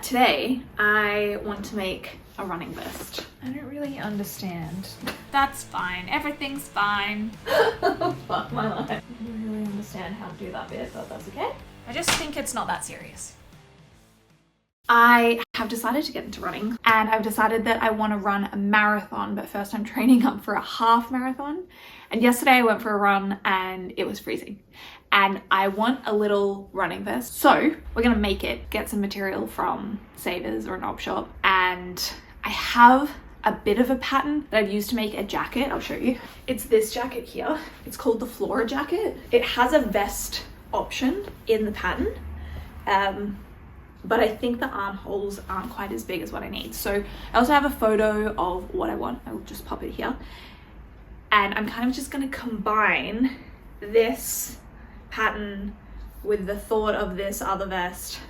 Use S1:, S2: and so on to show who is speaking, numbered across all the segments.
S1: Today I want to make a running vest.
S2: I don't really understand. That's fine. Everything's fine.
S1: Fuck my life. I don't really understand how to do that bit, but that's okay.
S2: I just think it's not that serious.
S1: I have decided to get into running, and I've decided that I want to run a marathon, but first I'm training up for a half marathon. And yesterday I went for a run and it was freezing. And I want a little running vest. So we're gonna make it, get some material from Savers or an op shop. And I have a bit of a pattern that I've used to make a jacket. I'll show you. It's this jacket here. It's called the Flora jacket. It has a vest option in the pattern. But I think the armholes aren't quite as big as what I need. So I also have a photo of what I want. I will just pop it here. And I'm kind of just gonna combine this pattern with the thought of this other vest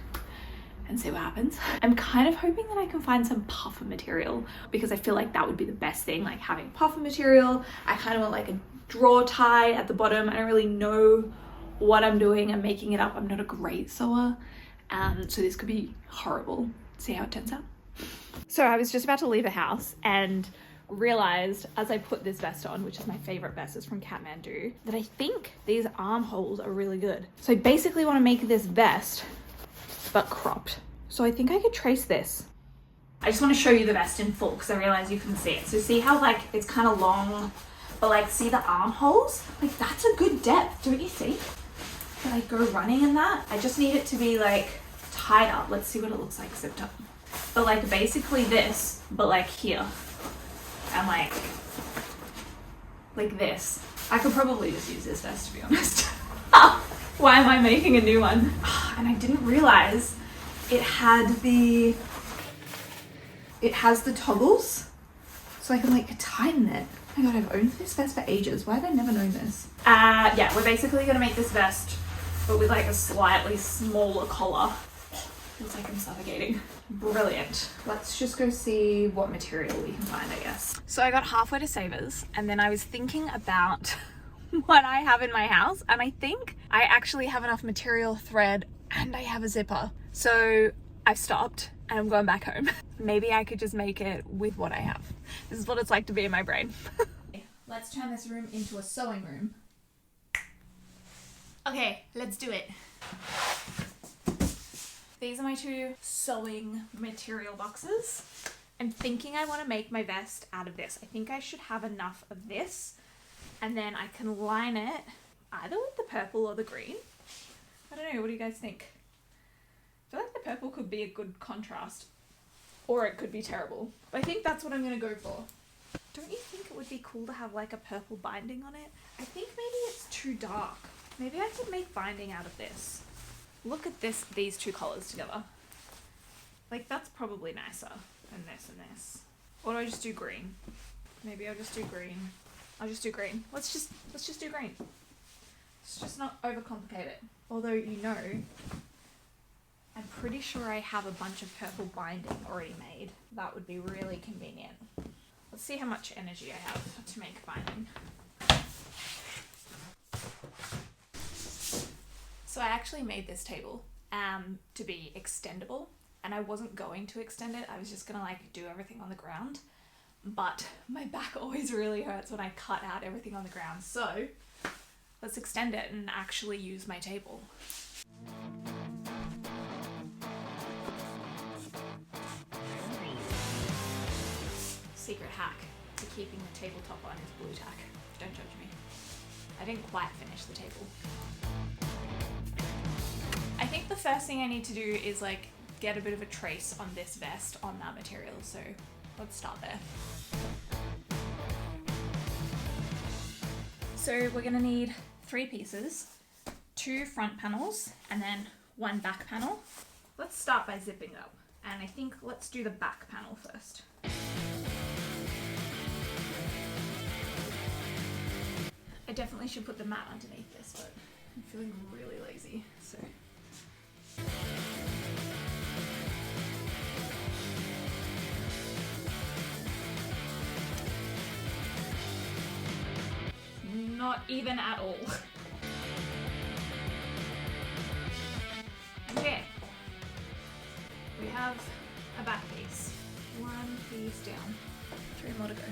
S1: and see what happens. I'm kind of hoping that I can find some puffer material because I feel like that would be the best thing, like having puffer material. I kind of want like a draw tie at the bottom. I don't really know what I'm doing. I'm making it up. I'm not a great sewer. So this could be horrible. See how it turns out. So I was just about to leave the house and realized as I put this vest on, which is my favorite vest, is from Kathmandu, that I think these armholes are really good. So I basically want to make this vest, but cropped. So I think I could trace this. I just want to show you the vest in full because I realize you can see it. So see how like it's kind of long, but like see the armholes? Like that's a good depth, don't you think? Can I go running in that? I just need it to be like tied up. Let's see what it looks like zipped up. But like basically this, but like here. And like this. I could probably just use this vest, to be honest. Why am I making a new one? And I didn't realize it has the toggles, so I can like tighten it. Oh my god, I've owned this vest for ages. Why have I never known this? Yeah, we're basically gonna make this vest, but with like a slightly smaller collar. Feels like I'm suffocating. Brilliant. Let's just go see what material we can find, I guess. So I got halfway to Savers and then I was thinking about what I have in my house, and I think I actually have enough material, thread, and I have a zipper. So I've stopped and I'm going back home. Maybe I could just make it with what I have. This is what it's like to be in my brain. Let's turn this room into a sewing room. Okay, let's do it. These are my two sewing material boxes. I'm thinking I want to make my vest out of this. I think I should have enough of this, and then I can line it either with the purple or the green. I don't know, what do you guys think? I feel like the purple could be a good contrast, or it could be terrible. But I think that's what I'm going to go for. Don't you think it would be cool to have like a purple binding on it? I think maybe it's too dark. Maybe I could make binding out of this. Look at these two colours together. Like that's probably nicer than this and this. Or do I just do green? Maybe I'll just do green. I'll just do green. Let's just do green. Let's just not overcomplicate it. Although, you know, I'm pretty sure I have a bunch of purple binding already made. That would be really convenient. Let's see how much energy I have to make binding. So I actually made this table to be extendable, and I wasn't going to extend it. I was just gonna like do everything on the ground, but my back always really hurts when I cut out everything on the ground. So let's extend it and actually use my table. Secret hack to keeping the tabletop on is blue tack. Don't judge me. I didn't quite finish the table. I think the first thing I need to do is like get a bit of a trace on this vest on that material. So let's start there. So we're gonna need 3 pieces, 2 front panels, and then 1 back panel. Let's start by zipping up. And I think let's do the back panel first. I definitely should put the mat underneath this, but I'm feeling really lazy, so. Not even at all.
S2: We have a back piece. One piece down.
S1: 3 more to go.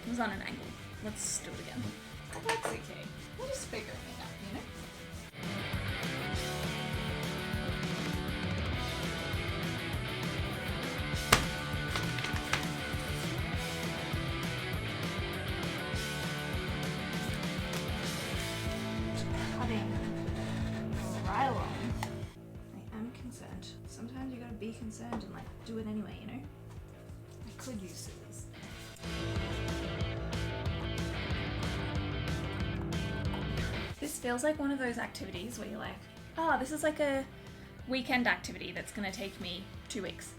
S1: It was on an angle. Let's do it again.
S2: That's okay. We're just figuring it out, you know? Cutting right along. I am concerned. Sometimes you gotta be concerned and like do it anyway, you know? I could use scissors.
S1: This feels like one of those activities where you're like, oh, this is like a weekend activity that's gonna take me 2 weeks.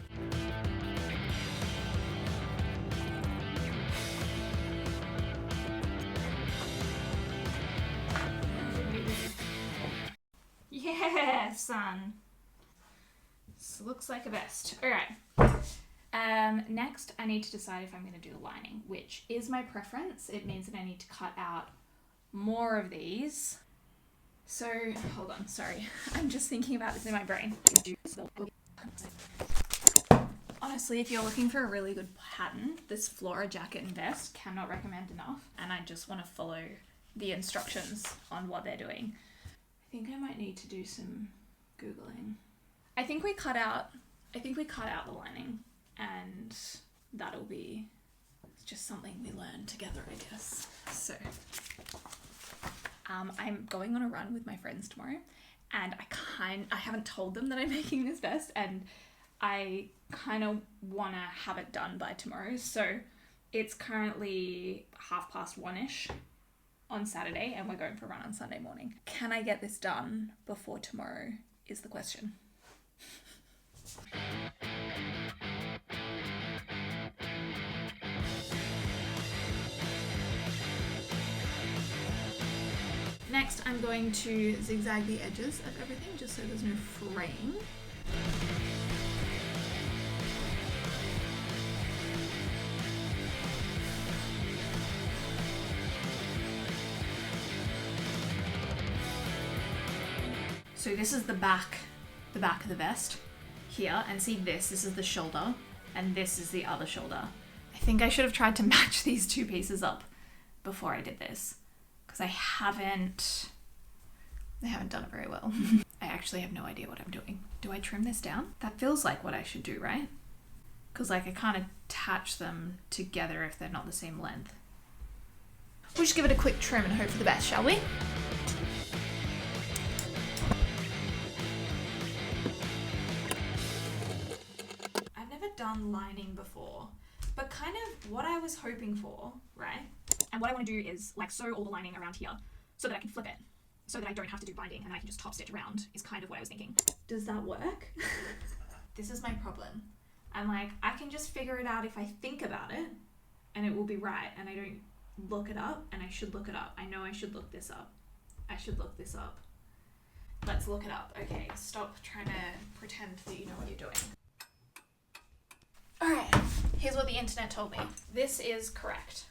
S2: Yeah, son. This looks like a vest. All right.
S1: Next, I need to decide if I'm going to do the lining, which is my preference. It means that I need to cut out more of these. So, hold on, sorry. I'm just thinking about this in my brain. Honestly, if you're looking for a really good pattern, this Flora jacket and vest cannot recommend enough. And I just want to follow the instructions on what they're doing. I think I might need to do some Googling. I think we cut out the lining, and that'll be just something we learn together, I guess. So, I'm going on a run with my friends tomorrow, and I haven't told them that I'm making this vest, and I kind of want to have it done by tomorrow. So it's currently 1:30ish on Saturday, and we're going for a run on Sunday morning. Can I get this done before tomorrow is the question. Next, I'm going to zigzag the edges of everything just so there's no fraying. So this is the back of the vest here, and see this is the shoulder, and this is the other shoulder. I think I should have tried to match these two pieces up before I did this, because I haven't done it very well. I actually have no idea what I'm doing. Do I trim this down? That feels like what I should do, right? Because like I can't attach them together if they're not the same length. We'll just give it a quick trim and hope for the best, shall we? Done lining before, but kind of what I was hoping for, right? And what I want to do is like sew all the lining around here so that I can flip it, so that I don't have to do binding and I can just top stitch around, is kind of what I was thinking. Does that work? This is my problem. I'm like, I can just figure it out if I think about it and it will be right, and I don't look it up, and I should look it up. I know I should look this up. I should look this up. Let's look it up. Okay, stop trying to pretend that you know what you're doing. Alright, here's what the internet told me. This is correct.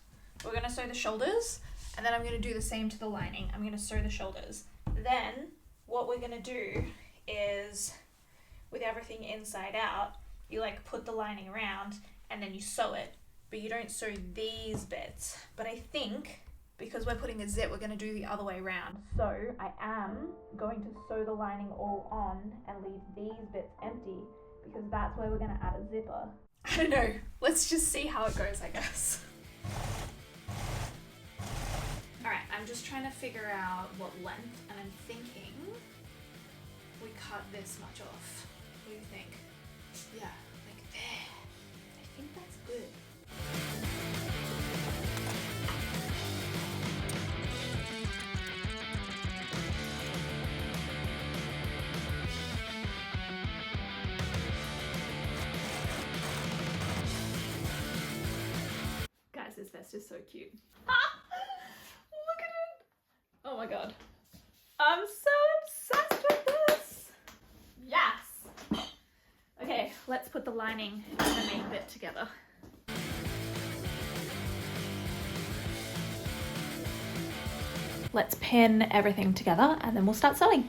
S1: We're going to sew the shoulders, and then I'm going to do the same to the lining. I'm going to sew the shoulders. Then, what we're going to do is, with everything inside out, you like put the lining around, and then you sew it. But you don't sew these bits. But I think, because we're putting a zip, we're going to do the other way around. So, I am going to sew the lining all on, and leave these bits empty, because that's where we're going to add a zipper. I don't know. Let's just see how it goes, I guess. Alright, I'm just trying to figure out what length, and I'm thinking we cut this much off. What do you think? Yeah, like there. I think that's good. This vest is so cute. Look at it! Oh my god. I'm so obsessed with this! Yes! Okay, let's put the lining and the main bit together. let's pin everything together and then we'll start sewing.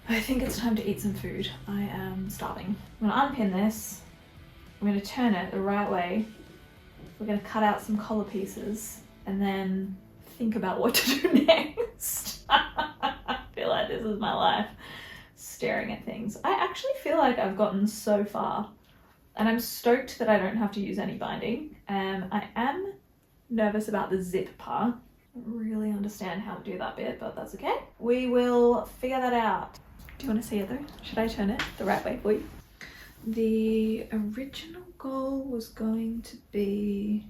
S1: I think it's time to eat some food. I am starving. I'm gonna unpin this. I'm gonna turn it the right way. We're gonna cut out some collar pieces and then think about what to do next. I feel like this is my life, staring at things. I actually feel like I've gotten so far and I'm stoked that I don't have to use any binding. I am nervous about the zip part. I don't really understand how to do that bit, but that's okay. We will figure that out. Do you want to see it though? Should I turn it the right way for you? The original goal was going to be...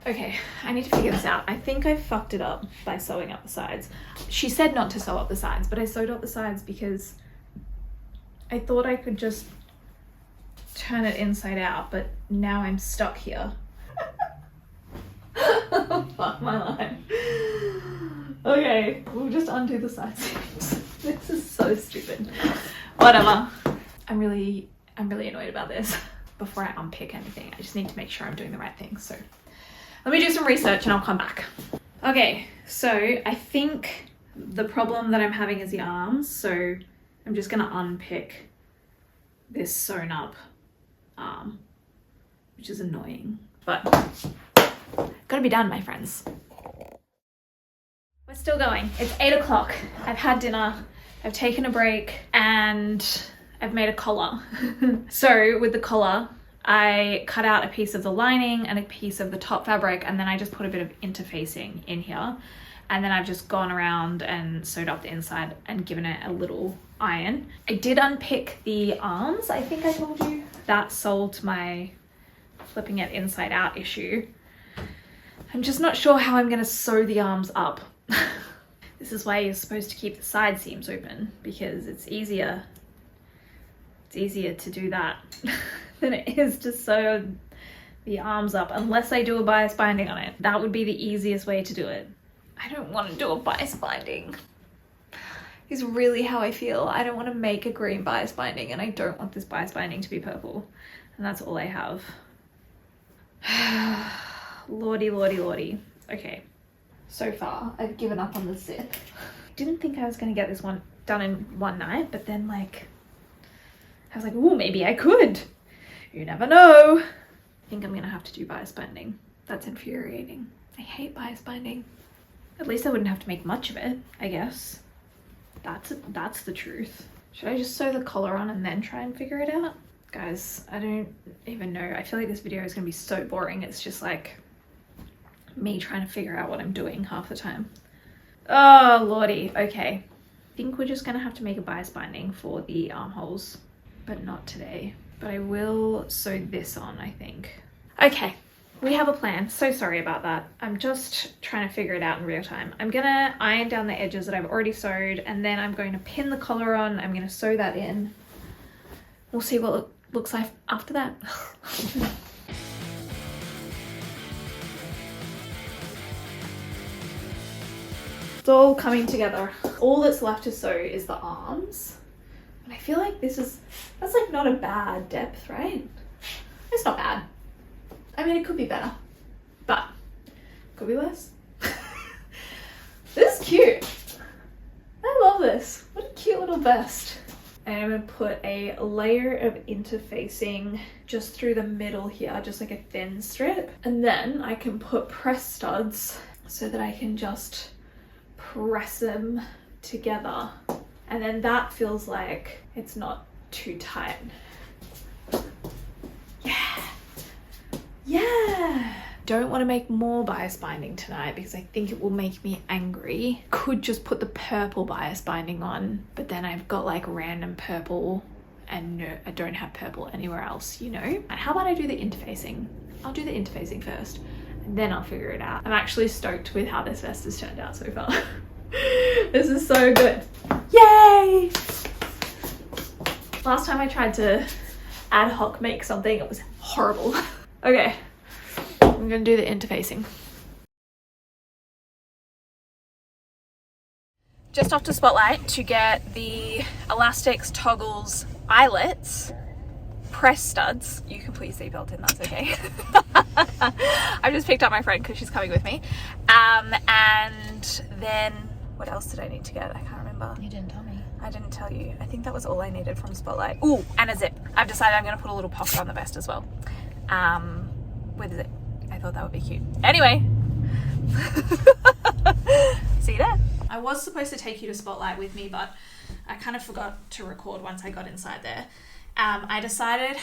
S1: Okay, I need to figure this out. I think I fucked it up by sewing up the sides. She said not to sew up the sides, but I sewed up the sides because I thought I could just turn it inside out, but now I'm stuck here. Fuck my life. Okay, we'll just undo the side seams. This is so stupid. Whatever. I'm really annoyed about this. Before I unpick anything, I just need to make sure I'm doing the right thing. So let me do some research and I'll come back. Okay, so I think the problem that I'm having is the arms. So I'm just gonna unpick this sewn up arm, which is annoying, but gotta be done, my friends. We're still going. It's 8 o'clock. I've had dinner, I've taken a break, and I've made a collar. So with the collar, I cut out a piece of the lining and a piece of the top fabric, and then I just put a bit of interfacing in here. And then I've just gone around and sewed up the inside and given it a little iron. I did unpick the arms, I think I told you. That solved my flipping it inside out issue. I'm just not sure how I'm gonna sew the arms up. This is why you're supposed to keep the side seams open, because it's easier to do that than it is to sew the arms up, unless I do a bias binding on it. That would be the easiest way to do it. I don't want to do a bias binding. Is really how I feel. I don't want to make a green bias binding, and I don't want this bias binding to be purple, and that's all I have. Lordy, lordy, lordy. Okay, so far I've given up on the zip. Didn't think I was gonna get this one done in one night, but then like I was like, oh, maybe I could. You never know. I think I'm gonna have to do bias binding. That's infuriating. I hate bias binding. At least I wouldn't have to make much of it, I guess. That's the truth. Should I just sew the collar on and then try and figure it out? Guys, I don't even know. I feel like this video is gonna be so boring. It's just like me trying to figure out what I'm doing half the time. Oh lordy. Okay, I think we're just gonna have to make a bias binding for the armholes, but not today. But I will sew this on, I think. Okay, we have a plan. So sorry about that. I'm just trying to figure it out in real time. I'm gonna iron down the edges that I've already sewed, and then I'm going to pin the collar on. I'm gonna sew that in. We'll see what it looks like after that. It's all coming together. All that's left to sew is the arms. And I feel like that's like not a bad depth, right? It's not bad. I mean, it could be better, but could be worse. This is cute. I love this. What a cute little vest. And I'm gonna put a layer of interfacing just through the middle here, just like a thin strip. And then I can put press studs so that I can just press them together. And then that feels like it's not too tight. Yeah. Yeah. Don't want to make more bias binding tonight because I think it will make me angry. Could just put the purple bias binding on, but then I've got like random purple and no, I don't have purple anywhere else, you know? And how about I do the interfacing? I'll do the interfacing first and then I'll figure it out. I'm actually stoked with how this vest has turned out so far. This is so good. Yay! Last time I tried to ad hoc make something, it was horrible. Okay, I'm gonna do the interfacing. just off to Spotlight to get the elastics, toggles, eyelets, press studs. You can put your seatbelt in, that's okay. I just picked up my friend because she's coming with me. And then what else did I need to get? I can't remember.
S2: You didn't tell me.
S1: I didn't tell you. I think that was all I needed from Spotlight. Ooh, and a zip. I've decided I'm going to put a little pocket on the vest as well. With a zip. I thought that would be cute. Anyway. See you there. I was supposed to take you to Spotlight with me, but I kind of forgot to record once I got inside there. I decided,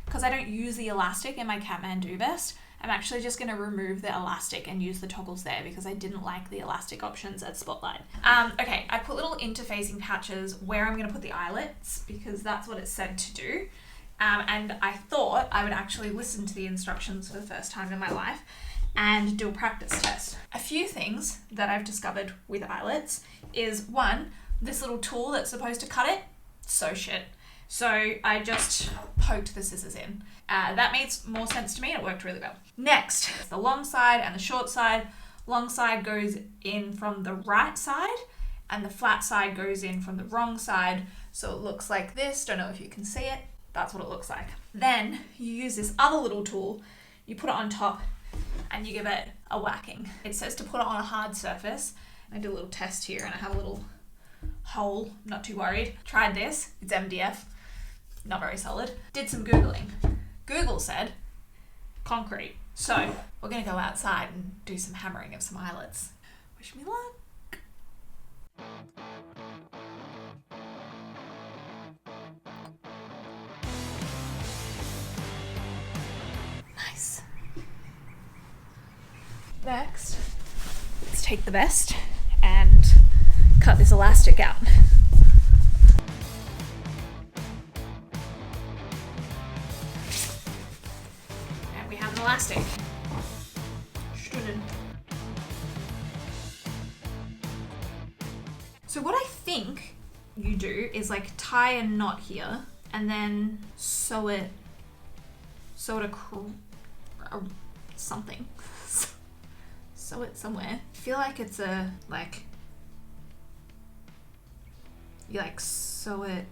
S1: because I don't use the elastic in my Kathmandu vest, I'm actually just going to remove the elastic and use the toggles there because I didn't like the elastic options at Spotlight. Okay, I put little interfacing pouches where I'm going to put the eyelets because that's what it's said to do. And I thought I would actually listen to the instructions for the first time in my life and do a practice test. A few things that I've discovered with eyelets is, one, this little tool that's supposed to cut it, so shit. So I just poked the scissors in. That makes more sense to me and it worked really well. Next, the long side and the short side. Long side goes in from the right side and the flat side goes in from the wrong side. So it looks like this. Don't know if you can see it. That's what it looks like. Then you use this other little tool, you put it on top and you give it a whacking. It says to put it on a hard surface. I did a little test here and I have a little hole, not too worried. Tried this, it's MDF, not very solid. Did some Googling. Google said concrete. So we're gonna go outside and do some hammering of some eyelets. Wish me luck. Nice. Next, let's take the vest and cut this elastic out. And we have an elastic. So what I think you do is like tie a knot here and then sew it something. Sew it somewhere. I feel like it's a, like, you like sew it,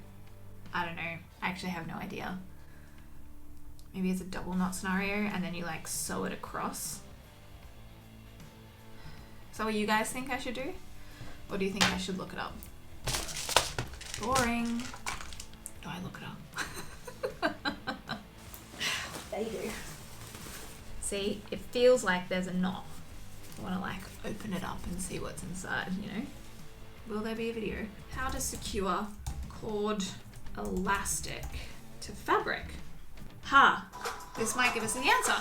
S1: I don't know, I actually have no idea. Maybe it's a double knot scenario and then you like sew it across. Is that what you guys think I should do? Or do you think I should look it up? Boring. Do I look it up? There you go. See, it feels like there's a knot. I want to like open it up and see what's inside, you know? Will there be a video? How to secure cord elastic to fabric. Ha! This might give us the answer.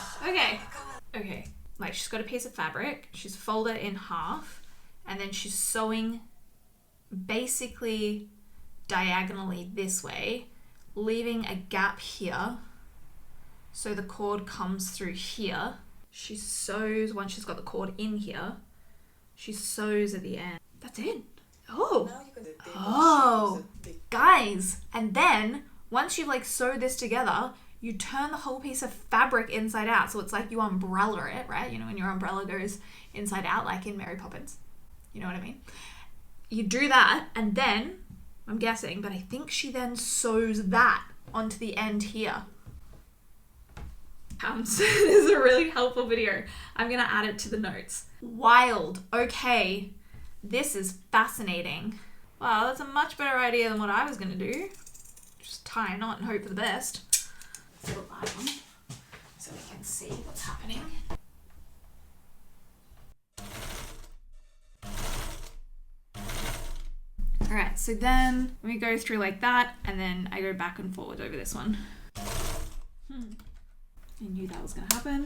S1: Okay, like she's got a piece of fabric, she's folded it in half, and then she's sewing basically diagonally this way, leaving a gap here so the cord comes through here. She sews, once she's got the cord in here, she sews at the end. That's it. Oh, guys, and then once you've like sewed this together, you turn the whole piece of fabric inside out. So it's like you umbrella it, right? You know, when your umbrella goes inside out, like in Mary Poppins. You know what I mean? You do that, and then, I'm guessing, but I think she then sews that onto the end here. So this is a really helpful video. I'm gonna add it to the notes. Wild. Okay, this is fascinating. Wow, that's a much better idea than what I was gonna do. Just tie a knot and hope for the best. Let's put a light on so we can see what's happening. All right, so then we go through like that, and then I go back and forward over this one. I knew that was gonna happen.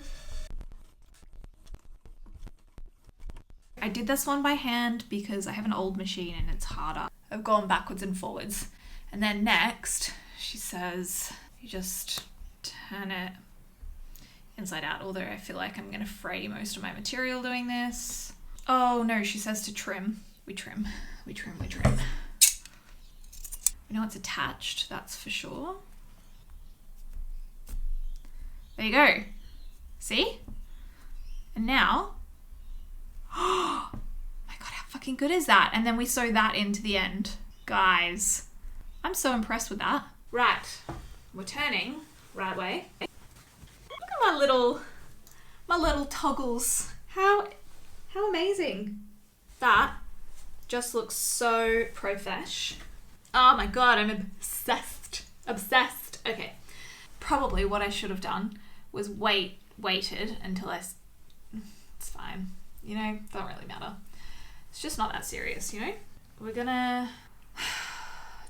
S1: I did this one by hand because I have an old machine and it's harder. I've gone backwards and forwards. And then next, she says, you just turn it inside out, although I feel like I'm gonna fray most of my material doing this. Oh no, she says to trim. We trim. We know it's attached, that's for sure. There you go. See? And now, oh my god, how fucking fucking good is that? And then we sew that into the end. Guys, I'm so impressed with that. Right, we're turning right way. Look at my little toggles. How amazing. That just looks so profesh. Oh my God, I'm obsessed. Obsessed. Okay. Probably what I should have done was waited until it's fine. You know, don't really matter. It's just not that serious, you know? We're gonna...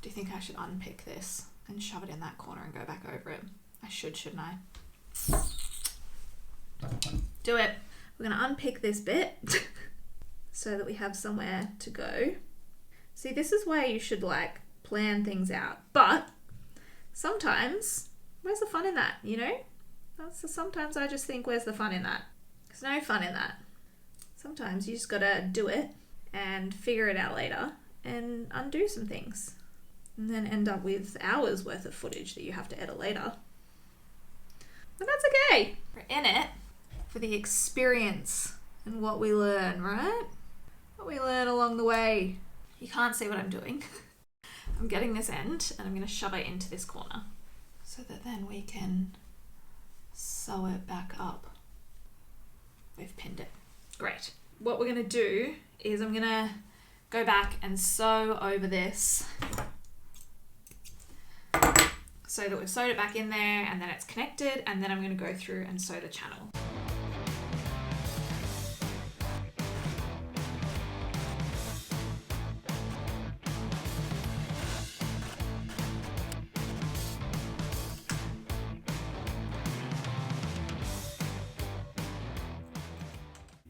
S1: Do you think I should unpick this and shove it in that corner and go back over it? I should, shouldn't I? Do it. We're gonna unpick this bit so that we have somewhere to go. See, this is why you should like plan things out. But sometimes, where's the fun in that, you know? Sometimes I just think, where's the fun in that? There's no fun in that. Sometimes you just gotta do it and figure it out later and undo some things. And then end up with hours worth of footage that you have to edit later. But that's okay. We're in it for the experience and what we learn, right? What we learn along the way. You can't see what I'm doing. I'm getting this end and I'm going to shove it into this corner so that then we can sew it back up. We've pinned it. Great. What we're going to do is I'm going to go back and sew over this so that we've sewed it back in there and then it's connected, and then I'm going to go through and sew the channel.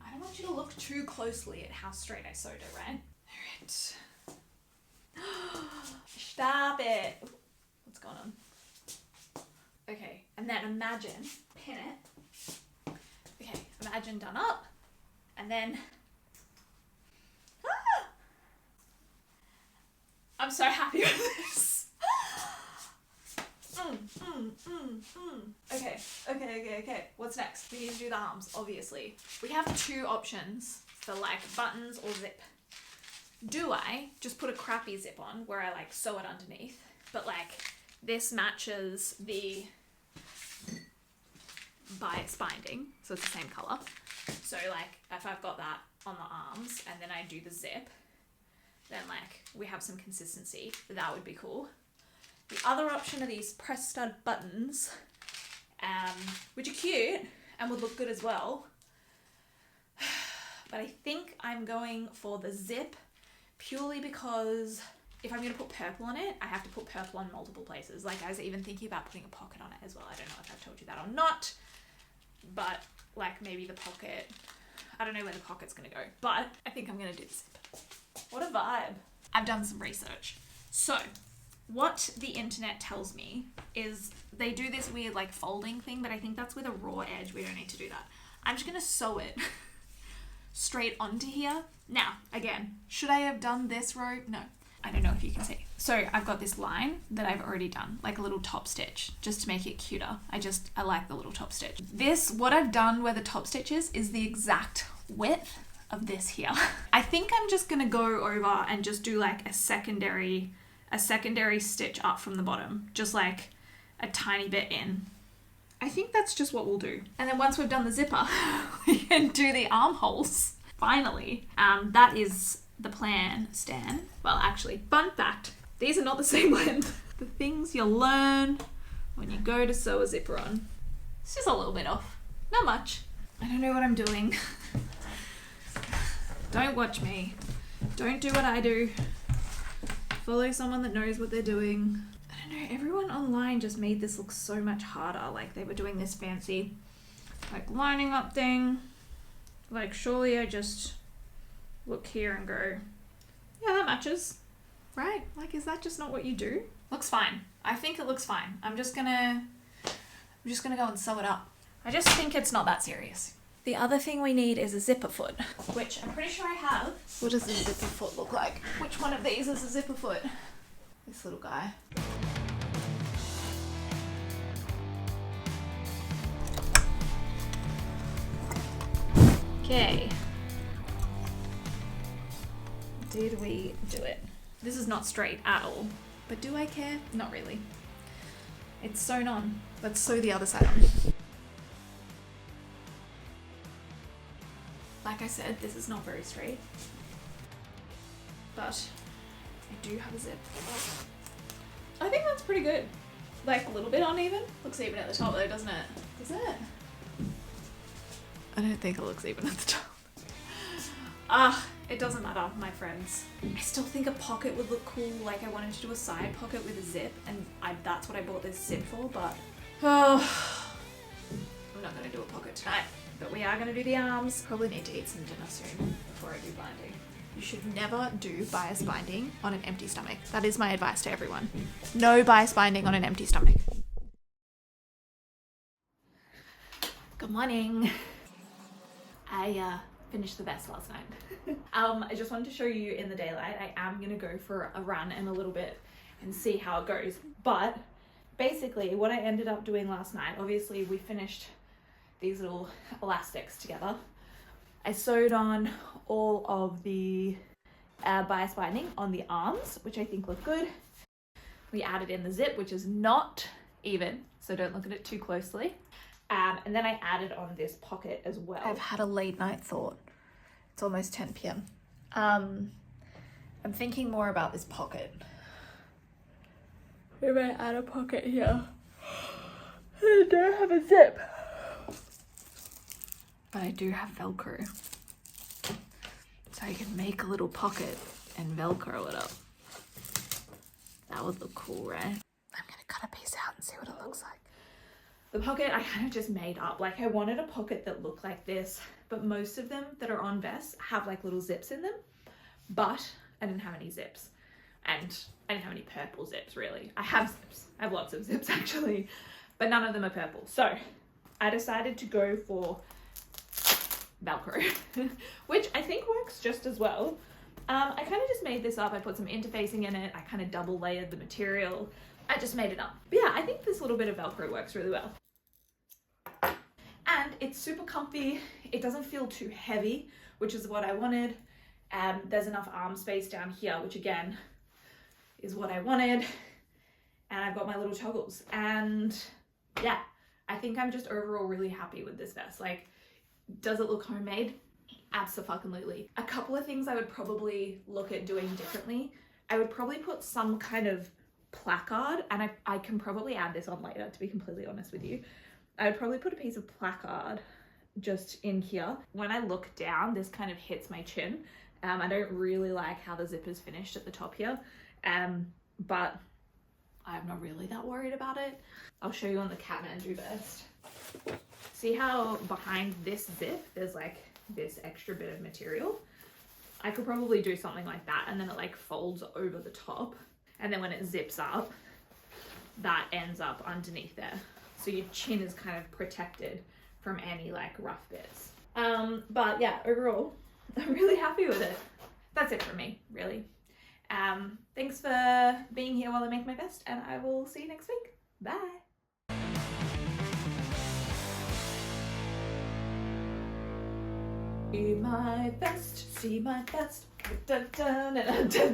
S1: I don't want you to look too closely at how straight I sewed it, right? Alright. Stop it. What's going on? Okay, and then imagine, pin it. Okay, imagine done up, and then, I'm so happy with this. Okay. What's next? We need to do the arms, obviously. We have two options for like buttons or zip. Do I just put a crappy zip on where I like sew it underneath, but like this matches the binding, so it's the same color. So like if I've got that on the arms and then I do the zip, then like we have some consistency. That would be cool. The other option are these press stud buttons, which are cute and would look good as well. But I think I'm going for the zip purely because if I'm going to put purple on it, I have to put purple on multiple places. Like I was even thinking about putting a pocket on it as well. I don't know if I've told you that or not, but like maybe the pocket, I don't know where the pocket's going to go, but I think I'm going to do the zip. What a vibe. I've done some research. So what the internet tells me is they do this weird like folding thing, but I think that's with a raw edge. We don't need to do that. I'm just going to sew it straight onto here. Now, again, should I have done this row? No. I don't know if you can see. So I've got this line that I've already done, like a little top stitch, just to make it cuter. I like the little top stitch. This, what I've done where the top stitch is the exact width of this here. I think I'm just gonna go over and just do like a secondary stitch up from the bottom, just like a tiny bit in. I think that's just what we'll do. And then once we've done the zipper, we can do the armholes. Finally, that is the plan, Stan. Well, actually, fun fact, these are not the same length. The things you'll learn when you go to sew a zipper on. It's just a little bit off. Not much. I don't know what I'm doing. Don't watch me. Don't do what I do. Follow someone that knows what they're doing. I don't know, everyone online just made this look so much harder. Like they were doing this fancy, like lining up thing. Like surely I just look here and go, yeah, that matches, right? Like, is that just not what you do? Looks fine. I think it looks fine. I'm just gonna go and sew it up. I just think it's not that serious. The other thing we need is a zipper foot, which I'm pretty sure I have. What does a zipper foot look like? Which one of these is a zipper foot? This little guy. Okay. Did we do it? This is not straight at all. But do I care? Not really. It's sewn on. Let's sew the other side on. Like I said, this is not very straight. But I do have a zip. I think that's pretty good. Like a little bit uneven. Looks even at the top though, doesn't it? Does it? I don't think it looks even at the top. It doesn't matter, my friends. I still think a pocket would look cool. Like I wanted to do a side pocket with a zip, and that's what I bought this zip for, but I'm not gonna do a pocket tonight. But we are gonna do the arms. Probably need to eat some dinner soon before I do binding. You should never do bias binding on an empty stomach. That is my advice to everyone. No bias binding on an empty stomach. Good morning. I finished the vest last night. I just wanted to show you in the daylight. I am gonna go for a run in a little bit and see how it goes. But basically what I ended up doing last night, obviously we finished these little elastics together. I sewed on all of the bias binding on the arms, which I think look good. We added in the zip, which is not even, so don't look at it too closely. And then I added on this pocket as well. I've had a late night thought. It's almost 10 p.m. I'm thinking more about this pocket. We might add a pocket here. I don't have a zip. But I do have Velcro. So I can make a little pocket and Velcro it up. That would look cool, right? I'm gonna cut a piece out and see what it looks like. The pocket I kind of just made up. Like I wanted a pocket that looked like this, but most of them that are on vests have like little zips in them, but I didn't have any zips. And I didn't have any purple zips really. I have zips. I have lots of zips actually, but none of them are purple. So I decided to go for Velcro, which I think works just as well. I kind of just made this up. I put some interfacing in it. I kind of double layered the material. I just made it up. But yeah, I think this little bit of Velcro works really well. And it's super comfy. It doesn't feel too heavy, which is what I wanted. There's enough arm space down here, which again is what I wanted. And I've got my little toggles. And yeah, I think I'm just overall really happy with this vest. Like, does it look homemade? Abso-fucking-lutely. A couple of things I would probably look at doing differently. I would probably put some kind of placard, and I can probably add this on later, to be completely honest with you. I would probably put a piece of placard just in here. When I look down, this kind of hits my chin. I don't really like how the zip is finished at the top here, but I'm not really that worried about it. I'll show you on the Kathmandu vest. See how behind this zip, there's like this extra bit of material? I could probably do something like that, and then it like folds over the top. And then when it zips up, that ends up underneath there. So your chin is kind of protected from any like rough bits. But yeah, overall, I'm really happy with it. That's it for me, really. Thanks for being here while I make my vest, and I will see you next week. Bye. See my vest, see my vest. Dun, dun, dun, dun, dun.